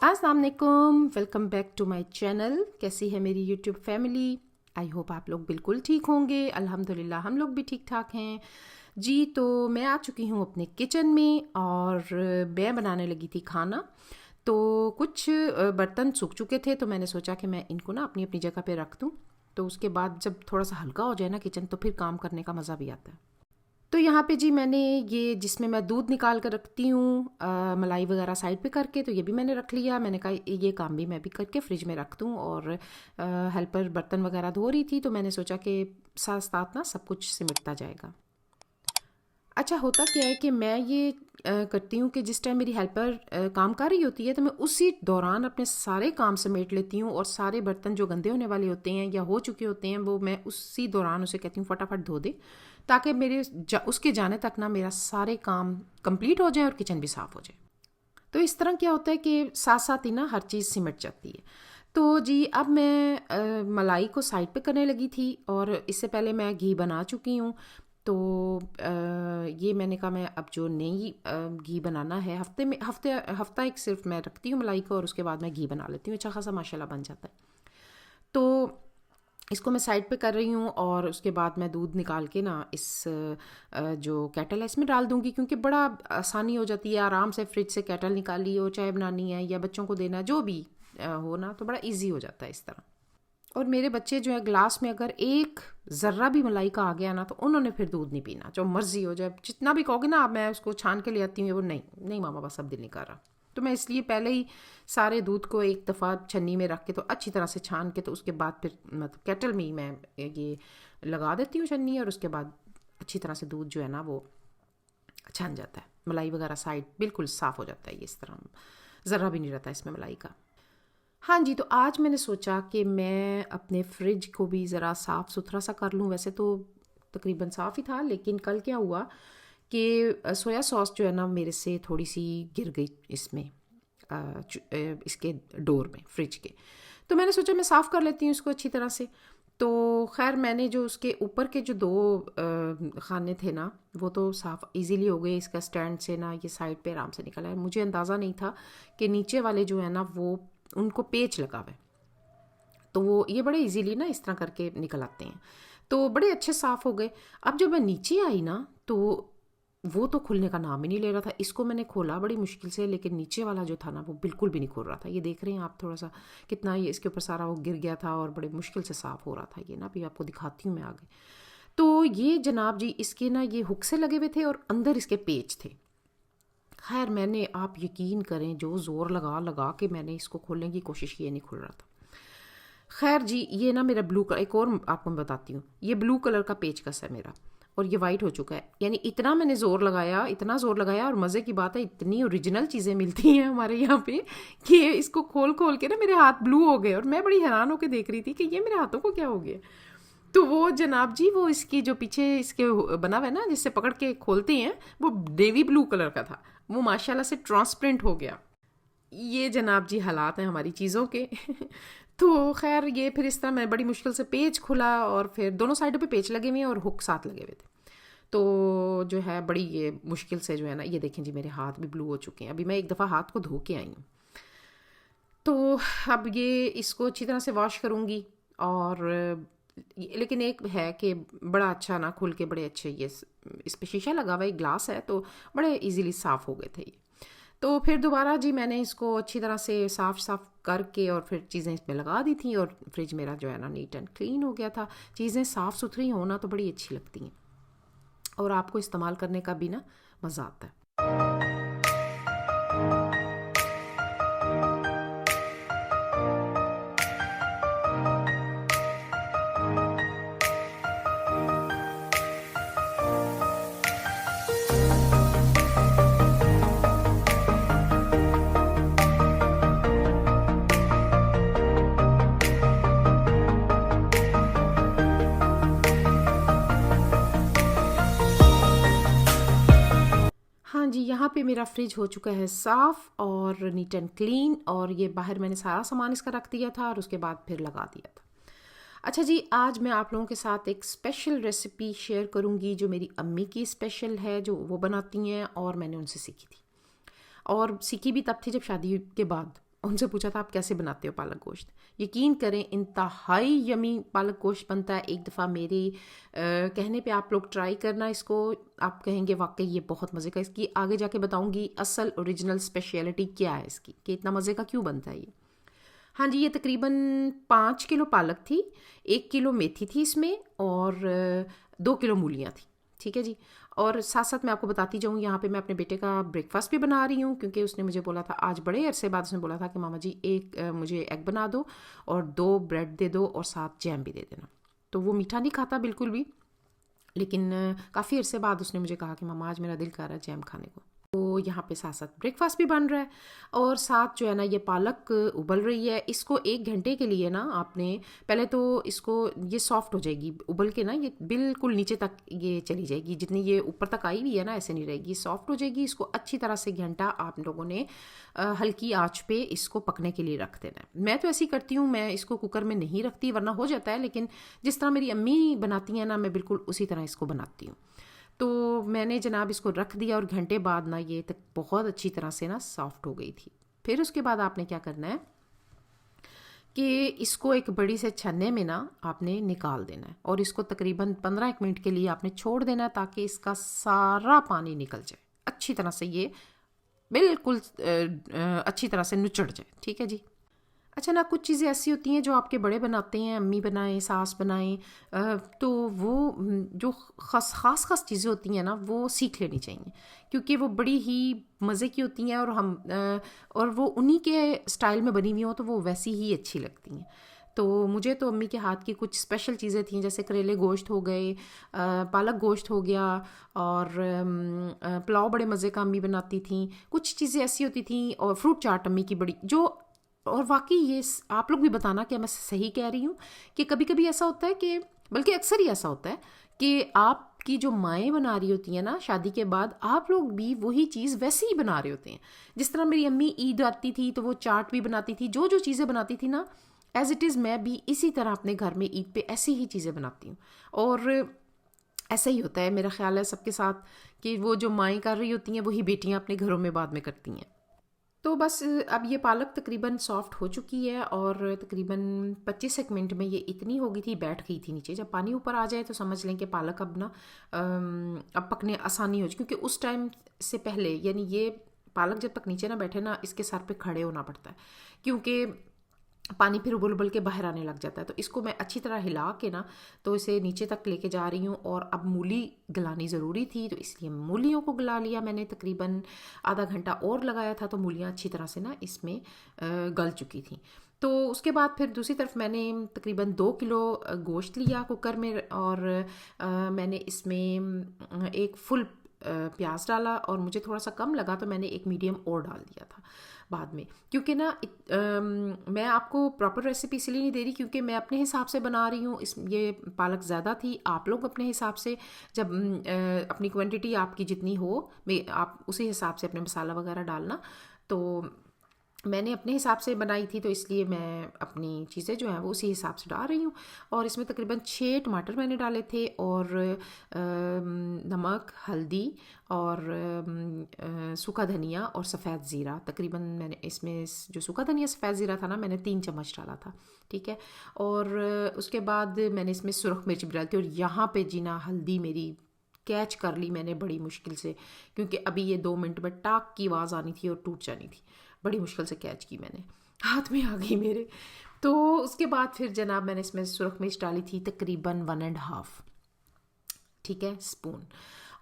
अस्सलाम वालेकुम, welcome back to my channel. कैसी है मेरी यूट्यूब फैमिली? आई होप आप लोग बिल्कुल ठीक होंगे। अल्हम्दुलिल्लाह हम लोग भी ठीक ठाक हैं जी। तो मैं आ चुकी हूँ अपने किचन में और मैं बनाने लगी थी खाना। तो कुछ बर्तन सूख चुके थे तो मैंने सोचा कि मैं इनको ना अपनी अपनी जगह पे रख दूँ। तो उसके बाद जब थोड़ा सा हल्का हो जाए ना किचन तो फिर काम करने का मज़ा भी आता है। तो यहाँ पे जी मैंने ये जिसमें मैं दूध निकाल कर रखती हूँ मलाई वगैरह साइड पे करके, तो ये भी मैंने रख लिया। मैंने कहा ये काम भी मैं भी करके फ्रिज में रख दूँ। और हेल्पर बर्तन वगैरह धो रही थी तो मैंने सोचा कि साथ साथ ना सब कुछ सिमटता जाएगा। अच्छा, होता क्या है कि मैं ये करती हूँ कि जिस टाइम मेरी हेल्पर काम कर रही होती है तो मैं उसी दौरान अपने सारे काम समेट लेती हूँ और सारे बर्तन जो गंदे होने वाले होते हैं या हो चुके होते हैं वो मैं उसी दौरान उसे कहती हूँ फटाफट धो दे, ताकि उसके जाने तक ना मेरा सारे काम कंप्लीट हो जाए और किचन भी साफ़ हो जाए। तो इस तरह क्या होता है कि साथ साथ ही ना हर चीज़ सिमट जाती है। तो जी अब मैं मलाई को साइड पे करने लगी थी और इससे पहले मैं घी बना चुकी हूँ। तो ये मैंने कहा मैं अब जो नई घी बनाना है हफ्ता एक सिर्फ मैं रखती हूँ मलाई को और उसके बाद मैं घी बना लेती हूँ। अच्छा खासा माशाल्लाह बन जाता है। तो इसको मैं साइड पे कर रही हूँ और उसके बाद मैं दूध निकाल के ना इस जो केटल है इसमें डाल दूँगी, क्योंकि बड़ा आसानी हो जाती है। आराम से फ्रिज से केटल निकाली हो, चाय बनानी है या बच्चों को देना जो भी हो ना, तो बड़ा इजी हो जाता है इस तरह। और मेरे बच्चे जो है ग्लास में अगर एक ज़र्रा भी मलाई का आ गया ना तो उन्होंने फिर दूध नहीं पीना, जो मर्जी हो जाए। जितना भी कहोगे ना आप मैं उसको छान के ले आती हूँ, वो नहीं नहीं मामा बस अब दिल नहीं कर रहा। तो मैं इसलिए पहले ही सारे दूध को एक दफ़ा छन्नी में रख के तो अच्छी तरह से छान के तो उसके बाद फिर मतलब केटल में ही मैं ये लगा देती हूँ छन्नी, और उसके बाद अच्छी तरह से दूध जो है ना वो छन जाता है। मलाई वगैरह साइड बिल्कुल साफ़ हो जाता है ये, इस तरह ज़र्रा भी नहीं रहता इसमें मलाई का। हाँ जी, तो आज मैंने सोचा कि मैं अपने फ्रिज को भी ज़रा साफ़ सुथरा सा कर लूँ। वैसे तो तकरीबन साफ़ ही था, लेकिन कल क्या हुआ कि सोया सॉस जो है ना मेरे से थोड़ी सी गिर गई इसमें इसके डोर में फ्रिज के। तो मैंने सोचा मैं साफ़ कर लेती हूँ इसको अच्छी तरह से। तो खैर मैंने जो उसके ऊपर के जो दो खाने थे ना वो तो साफ़ इजीली हो गए। इसका स्टैंड से ना ये साइड पे आराम से निकला है। मुझे अंदाज़ा नहीं था कि नीचे वाले जो है ना वो उनको पेच लगा हुआ है, तो वो ये बड़े इजीली ना इस तरह करके निकल आते हैं। तो बड़े अच्छे साफ़ हो गए। अब जब मैं नीचे आई ना तो वो तो खुलने का नाम ही नहीं ले रहा था। इसको मैंने खोला बड़ी मुश्किल से, लेकिन नीचे वाला जो था ना वो बिल्कुल भी नहीं खुल रहा था। ये देख रहे हैं आप थोड़ा सा कितना ये इसके ऊपर सारा वो गिर गया था और बड़े मुश्किल से साफ़ हो रहा था। ये ना अभी आपको दिखाती हूँ मैं आगे। तो ये जनाब जी इसके ना ये हुक से लगे हुए थे और अंदर इसके पेच थे। खैर मैंने, आप यकीन करें, जो ज़ोर लगा लगा के मैंने इसको खोलने की कोशिश की, ये नहीं खुल रहा था। खैर जी ये ना मेरा ब्लू कलर, एक और आपको मैं बताती हूँ, ये ब्लू कलर का पेचकस है मेरा और ये वाइट हो चुका है। यानी इतना मैंने ज़ोर लगाया, इतना ज़ोर लगाया, और मज़े की बात है इतनी ओरिजिनल चीज़ें मिलती हैं हमारे यहाँ पे कि इसको खोल खोल के ना मेरे हाथ ब्लू हो गए और मैं बड़ी हैरान होकर देख रही थी कि ये मेरे हाथों को क्या हो गया। तो वो जनाब जी वो इसकी जो पीछे इसके बना हुआ है ना जिससे पकड़ के खोलते हैं, वो नेवी ब्लू कलर का था। वो माशाल्लाह से ट्रांसपेरेंट हो गया। ये जनाब जी हालात हैं हमारी चीज़ों के तो खैर ये फिर इस तरह मैं बड़ी मुश्किल से पेच खुला और फिर दोनों साइडों पे पेच लगे हुए हैं और हुक साथ लगे हुए थे। तो जो है बड़ी ये मुश्किल से जो है ना, ये देखें जी मेरे हाथ भी ब्लू हो चुके हैं। अभी मैं एक दफ़ा हाथ को धो के आई हूँ। तो अब ये इसको अच्छी तरह से वॉश करूँगी। और लेकिन एक है कि बड़ा अच्छा ना खुल के बड़े अच्छे ये इस पे शीशा लगा हुआ है, ग्लास है, तो बड़े इजीली साफ़ हो गए थे ये। तो फिर दोबारा जी मैंने इसको अच्छी तरह से साफ़ करके और फिर चीज़ें इसमें लगा दी थी और फ्रिज मेरा जो है ना नीट एंड क्लीन हो गया था। चीज़ें साफ़ सुथरी होना तो बड़ी अच्छी लगती हैं और आपको इस्तेमाल करने का भी ना मज़ा आता है। हाँ जी, यहाँ पे मेरा फ्रिज हो चुका है साफ़ और नीट एंड क्लीन, और ये बाहर मैंने सारा सामान इसका रख दिया था और उसके बाद फिर लगा दिया था। अच्छा जी, आज मैं आप लोगों के साथ एक स्पेशल रेसिपी शेयर करूँगी जो मेरी अम्मी की स्पेशल है, जो वो बनाती हैं और मैंने उनसे सीखी थी। और सीखी भी तब थी जब शादी के बाद, उनसे पूछा था आप कैसे बनाते हो पालक गोश्त। यकीन करें इंतहाई यमी पालक गोश्त बनता है। एक दफ़ा मेरे कहने पे आप लोग ट्राई करना इसको, आप कहेंगे वाकई ये बहुत मज़े का। इसकी आगे जाके बताऊंगी असल ओरिजिनल स्पेशलिटी क्या है इसकी, कि इतना मज़े का क्यों बनता है ये। हाँ जी, ये तकरीबन 5 किलो पालक थी, 1 किलो मेथी थी इसमें, और 2 किलो मूलियाँ थी। ठीक है जी। और साथ साथ मैं आपको बताती जाऊँ, यहाँ पे मैं अपने बेटे का ब्रेकफास्ट भी बना रही हूँ, क्योंकि उसने मुझे बोला था, आज बड़े अरसे बाद उसने बोला था कि मामा जी मुझे एग बना दो और 2 ब्रेड दे दो और साथ जैम भी दे देना। तो वो मीठा नहीं खाता बिल्कुल भी, लेकिन काफ़ी अरसे बाद उसने मुझे कहा कि मामा आज मेरा दिल कर रहा है जैम खाने को। तो यहाँ पे साथ साथ ब्रेकफास्ट भी बन रहा है, और साथ जो है ना ये पालक उबल रही है। इसको 1 घंटे के लिए ना आपने पहले तो इसको, ये सॉफ्ट हो जाएगी उबल के ना, ये बिल्कुल नीचे तक ये चली जाएगी, जितनी ये ऊपर तक आई हुई है ना ऐसे नहीं रहेगी, सॉफ्ट हो जाएगी। इसको अच्छी तरह से घंटा आप लोगों ने हल्की आंच पे इसको पकने के लिए रख देना है। मैं तो ऐसी करती हूँ, मैं इसको कुकर में नहीं रखती वरना हो जाता है, लेकिन जिस तरह मेरी अम्मी बनाती हैं ना, मैं बिल्कुल उसी तरह इसको बनाती हूँ। तो मैंने जनाब इसको रख दिया, और घंटे बाद ना ये तक बहुत अच्छी तरह से ना सॉफ्ट हो गई थी। फिर उसके बाद आपने क्या करना है कि इसको एक बड़ी से छन्ने में ना आपने निकाल देना है, और इसको तकरीबन 15 मिनट के लिए आपने छोड़ देना है, ताकि इसका सारा पानी निकल जाए अच्छी तरह से, ये बिल्कुल अच्छी तरह से नुचड़ जाए। ठीक है जी। अच्छा ना, कुछ चीज़ें ऐसी होती हैं जो आपके बड़े बनाते हैं, अम्मी बनाएं, सास बनाएं, तो वो जो ख़ास चीज़ें होती हैं ना, वो सीख लेनी चाहिए, क्योंकि वो बड़ी ही मज़े की होती हैं, और वो उन्हीं के स्टाइल में बनी हुई हो तो वो वैसी ही अच्छी लगती हैं। तो मुझे तो अम्मी के हाथ की कुछ स्पेशल चीज़ें थी, जैसे करेले गोश्त हो गए, पालक गोश्त हो गया, और पुलाव बड़े मज़े का अम्मी बनाती थी। कुछ चीज़ें ऐसी होती थी, और फ्रूट चाट अम्मी की बड़ी जो, और वाकई ये आप लोग भी बताना क्या मैं सही कह रही हूँ, कि कभी कभी ऐसा होता है कि, बल्कि अक्सर ही ऐसा होता है कि आपकी जो माएँ बना रही होती हैं ना शादी के बाद, आप लोग भी वही चीज़ वैसे ही बना रहे होते हैं। जिस तरह मेरी अम्मी ईद आती थी तो वो चाट भी बनाती थी, जो जो चीज़ें बनाती थी ना, एज इट इज़ मैं भी इसी तरह अपने घर में ईद पे ऐसी ही चीज़ें बनाती हूँ। और ऐसा ही होता है, मेरा ख्याल है सबके साथ, कि वो जो माएँ कर रही होती हैं वही बेटियाँ अपने घरों में बाद में करती हैं। तो बस अब ये पालक तकरीबन सॉफ्ट हो चुकी है, और तकरीबन 25 मिनट में ये इतनी हो गई थी, बैठ गई थी नीचे। जब पानी ऊपर आ जाए तो समझ लें कि पालक अब ना अब पकने आसानी हो जाए, क्योंकि उस टाइम से पहले, यानी ये पालक जब तक नीचे ना बैठे ना, इसके सर पे खड़े होना पड़ता है, क्योंकि पानी फिर उबल उबल के बाहर आने लग जाता है। तो इसको मैं अच्छी तरह हिला के ना, तो इसे नीचे तक लेके जा रही हूँ। और अब मूली गलानी ज़रूरी थी, तो इसलिए मूलियों को गला लिया मैंने, तकरीबन आधा घंटा और लगाया था, तो मूलियाँ अच्छी तरह से ना इसमें गल चुकी थी। तो उसके बाद फिर दूसरी तरफ मैंने तकरीबन 2 किलो गोश्त लिया कुकर में, और मैंने इसमें एक फुल प्याज डाला, और मुझे थोड़ा सा कम लगा तो मैंने एक मीडियम और डाल दिया था बाद में, क्योंकि ना मैं आपको प्रॉपर रेसिपी इसलिए नहीं दे रही, क्योंकि मैं अपने हिसाब से बना रही हूँ। ये पालक ज़्यादा थी, आप लोग अपने हिसाब से, जब अपनी क्वांटिटी आपकी जितनी हो, आप उसी हिसाब से अपने मसाला वगैरह डालना। तो मैंने अपने हिसाब से बनाई थी, तो इसलिए मैं अपनी चीज़ें जो हैं वो उसी हिसाब से डाल रही हूँ। और इसमें तकरीबन 6 टमाटर मैंने डाले थे, और नमक, हल्दी, और सूखा धनिया और सफ़ेद ज़ीरा। तकरीबन मैंने इसमें जो सूखा धनिया सफ़ेद ज़ीरा था ना, मैंने 3 चम्मच डाला था। ठीक है। और उसके बाद मैंने इसमें सुरख मिर्च भी डाली थी, और यहाँ पे जीना हल्दी मेरी कैच कर ली मैंने बड़ी मुश्किल से, क्योंकि अभी ये 2 मिनट में टाक की आवाज़ आनी थी और टूट जानी थी। बड़ी मुश्किल से कैच की मैंने, हाथ में आ गई मेरे। तो उसके बाद फिर जनाब मैंने इसमें सुरख मिर्च डाली थी, तकरीबन 1.5, ठीक है, स्पून।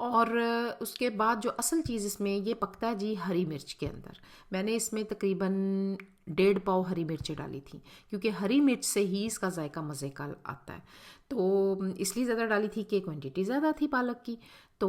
और उसके बाद जो असल चीज़ इसमें ये पकता है जी, हरी मिर्च के अंदर मैंने इसमें तकरीबन 1.5 पाव हरी मिर्चें डाली थी, क्योंकि हरी मिर्च से ही इसका जायका मज़े का आता है। तो इसलिए ज़्यादा डाली थी कि क्वांटिटी ज़्यादा थी पालक की, तो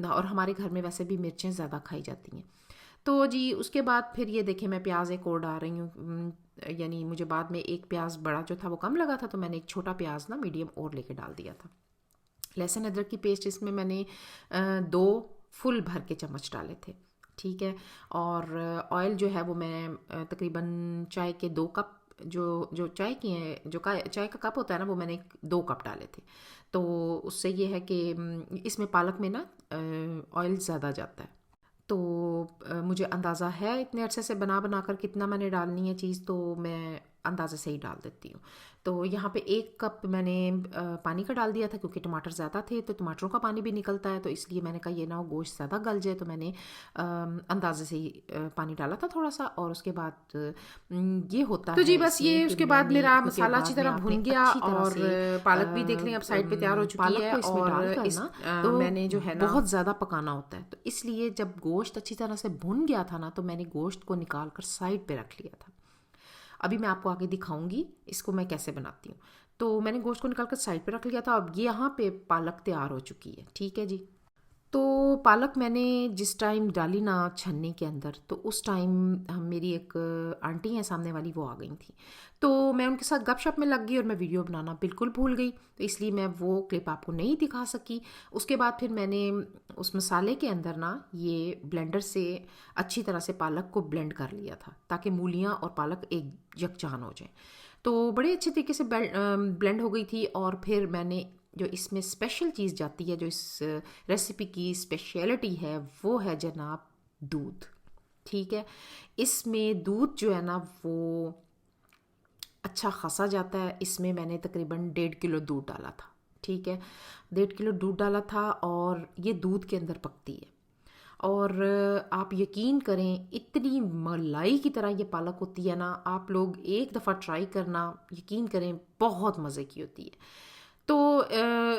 और हमारे घर में वैसे भी मिर्चें ज़्यादा खाई जाती हैं। तो जी उसके बाद फिर ये देखें, मैं प्याज एक और डाल रही हूँ, यानी मुझे बाद में एक प्याज बड़ा जो था वो कम लगा था, तो मैंने एक छोटा प्याज ना मीडियम और लेके डाल दिया था। लहसुन अदरक की पेस्ट इसमें मैंने 2 फुल भर के चम्मच डाले थे। ठीक है। और ऑयल जो है वो मैं तकरीबन चाय के 2 कप, जो चाय की है, जो चाय का कप होता है ना, वो मैंने 2 कप डाले थे। तो उससे ये है कि इसमें पालक में ना ऑयल ज़्यादा जाता है। तो मुझे अंदाज़ा है इतने अरसे से बना बना कर कितना मैंने डालनी है चीज़, तो मैं अंदाज़े से ही डाल देती हूँ। तो यहाँ पे 1 कप मैंने पानी का डाल दिया था, क्योंकि टमाटर ज़्यादा थे तो टमाटरों का पानी भी निकलता है, तो इसलिए मैंने कहा ये ना हो गोश्त ज़्यादा गल जाए, तो मैंने अंदाज़े से ही पानी डाला था थोड़ा सा। और उसके बाद ये होता तो है जी बस ये इसमें कि उसके बाद मेरा क्योंकि मसाला अच्छी बाद में तरह आपने भुन गया अच्छी तरह और से पालक भी देख लें अब साइड पे तैयार हो चुकी पालक है। को इसमें और डालकर ना तो मैंने जो है ना बहुत ज़्यादा पकाना होता है, तो इसलिए जब गोश्त अच्छी तरह से भुन गया था ना, तो मैंने गोश्त को निकाल कर साइड पे रख लिया था। अभी मैं आपको आगे दिखाऊंगी इसको मैं कैसे बनाती हूँ। तो मैंने गोश्त को निकाल कर साइड पे रख लिया था। अब ये यहाँ पे पालक तैयार हो चुकी है, ठीक है जी। तो पालक मैंने जिस टाइम डाली ना छन्नी के अंदर, तो उस टाइम हम मेरी एक आंटी हैं सामने वाली, वो आ गई थी, तो मैं उनके साथ गपशप में लग गई और मैं वीडियो बनाना बिल्कुल भूल गई, तो इसलिए मैं वो क्लिप आपको नहीं दिखा सकी। उसके बाद फिर मैंने उस मसाले के अंदर ना ये ब्लेंडर से अच्छी तरह से पालक को ब्लेंड कर लिया था, ताकि मूलियाँ और पालक एक यकजान हो जाए। तो बड़े अच्छे तरीके से ब्लेंड हो गई थी। और फिर मैंने जो इसमें स्पेशल चीज़ जाती है, जो इस रेसिपी की स्पेशलिटी है, वो है जनाब दूध। ठीक है, इसमें दूध जो है ना वो अच्छा खासा जाता है। इसमें मैंने तकरीबन 1.5 किलो दूध डाला था, ठीक है, 1.5 किलो दूध डाला था। और ये दूध के अंदर पकती है, और आप यकीन करें इतनी मलाई की तरह ये पालक होती है ना, आप लोग एक दफ़ा ट्राई करना, यकीन करें बहुत मज़े की होती है। तो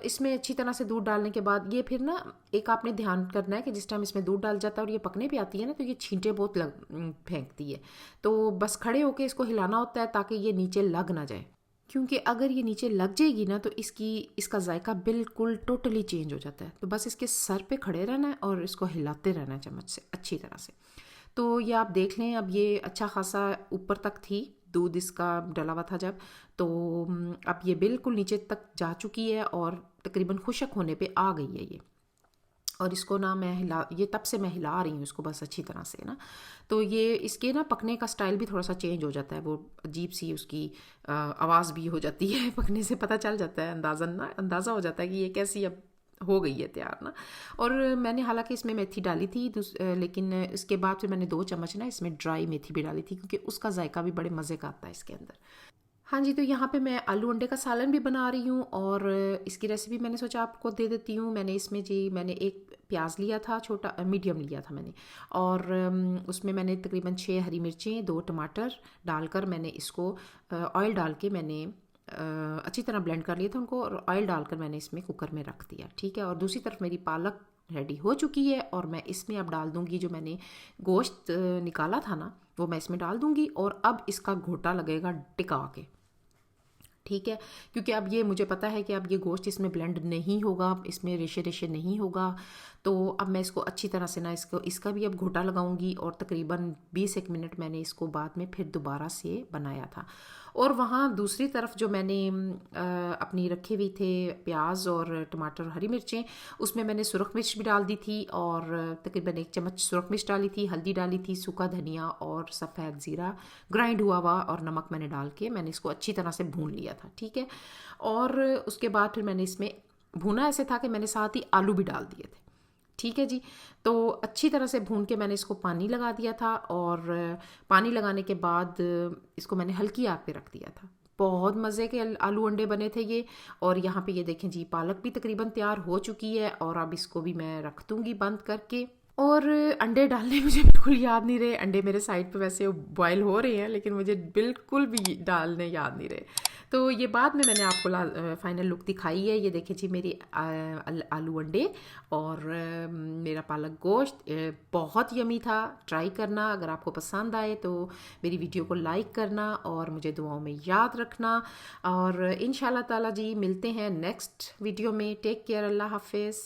इसमें अच्छी तरह से दूध डालने के बाद ये फिर ना एक आपने ध्यान करना है कि जिस टाइम इसमें दूध डाल जाता है और ये पकने पे आती है ना, तो ये छींटे बहुत फेंकती है। तो बस खड़े होके इसको हिलाना होता है ताकि ये नीचे लग ना जाए, क्योंकि अगर ये नीचे लग जाएगी ना तो इसका जायका बिल्कुल टोटली चेंज हो जाता है। तो बस इसके सर पे खड़े रहना है और इसको हिलाते रहना है चम्मच से अच्छी तरह से। तो ये आप देख लें, अब ये अच्छा खासा ऊपर तक थी, दूध इसका डला हुआ था जब, तो अब ये बिल्कुल नीचे तक जा चुकी है और तकरीबन खुशक होने पे आ गई है ये। और इसको ना ये तब से मैं हिला रही हूँ इसको बस अच्छी तरह से ना। तो ये इसके ना पकने का स्टाइल भी थोड़ा सा चेंज हो जाता है, वो अजीब सी उसकी आवाज़ भी हो जाती है, पकने से पता चल जाता है, अंदाज़ा हो जाता है कि ये कैसी अब हो गई है तैयार ना। और मैंने हालांकि इसमें मेथी डाली थी, लेकिन इसके बाद फिर मैंने 2 चम्मच ना इसमें ड्राई मेथी भी डाली थी, क्योंकि उसका जायका भी बड़े मज़े का आता है इसके अंदर। हाँ जी, तो यहाँ पे मैं आलू अंडे का सालन भी बना रही हूँ, और इसकी रेसिपी मैंने सोचा आपको दे देती हूँ। मैंने एक प्याज लिया था, छोटा मीडियम लिया था मैंने, और उसमें मैंने तकरीबन 6 हरी मिर्चें, 2 टमाटर डालकर मैंने इसको ऑयल डाल के मैंने अच्छी तरह ब्लेंड कर लिया था उनको, और ऑयल डालकर मैंने इसमें कुकर में रख दिया, ठीक है। और दूसरी तरफ मेरी पालक रेडी हो चुकी है, और मैं इसमें अब डाल दूंगी जो मैंने गोश्त निकाला था ना, वो मैं इसमें डाल दूंगी। और अब इसका घोटा लगेगा टिका के, ठीक है, क्योंकि अब ये मुझे पता है कि अब ये गोश्त इसमें ब्लेंड नहीं होगा, इसमें रेशे रेशे नहीं होगा। तो अब मैं इसको अच्छी तरह से ना इसका भी अब घोटा लगाऊंगी, और तकरीबन 20 मिनट मैंने इसको बाद में फिर दोबारा से बनाया था। और वहाँ दूसरी तरफ जो मैंने अपनी रखी हुई थे प्याज और टमाटर और हरी मिर्चें, उसमें मैंने सुरख मिर्च भी डाल दी थी, और तकरीबन 1 चम्मच सुरख मिर्च डाली थी, हल्दी डाली थी, सूखा धनिया और सफ़ेद ज़ीरा ग्राइंड हुआ हुआ, और नमक मैंने डाल के मैंने इसको अच्छी तरह से भून लिया था, ठीक है। और उसके बाद फिर मैंने इसमें भूना ऐसे था कि मैंने साथ ही आलू भी डाल दिए थे, ठीक है जी। तो अच्छी तरह से भून के मैंने इसको पानी लगा दिया था, और पानी लगाने के बाद इसको मैंने हल्की आग पे रख दिया था। बहुत मज़े के आलू अंडे बने थे ये। और यहाँ पे ये देखें जी, पालक भी तकरीबन तैयार हो चुकी है, और अब इसको भी मैं रख दूँगी बंद करके। और अंडे डालने मुझे बिल्कुल याद नहीं रहे, अंडे मेरे साइड पे वैसे बॉयल हो रहे हैं, लेकिन मुझे बिल्कुल भी डालने याद नहीं रहे। तो ये बाद में मैंने आपको फाइनल लुक दिखाई है। ये देखिए जी, मेरी आलू अंडे और मेरा पालक गोश्त बहुत यमी था। ट्राई करना, अगर आपको पसंद आए तो मेरी वीडियो को लाइक करना और मुझे दुआओं में याद रखना। और इंशाल्लाह ताला जी मिलते हैं नेक्स्ट वीडियो में। टेक केयर, अल्लाह हाफिज़।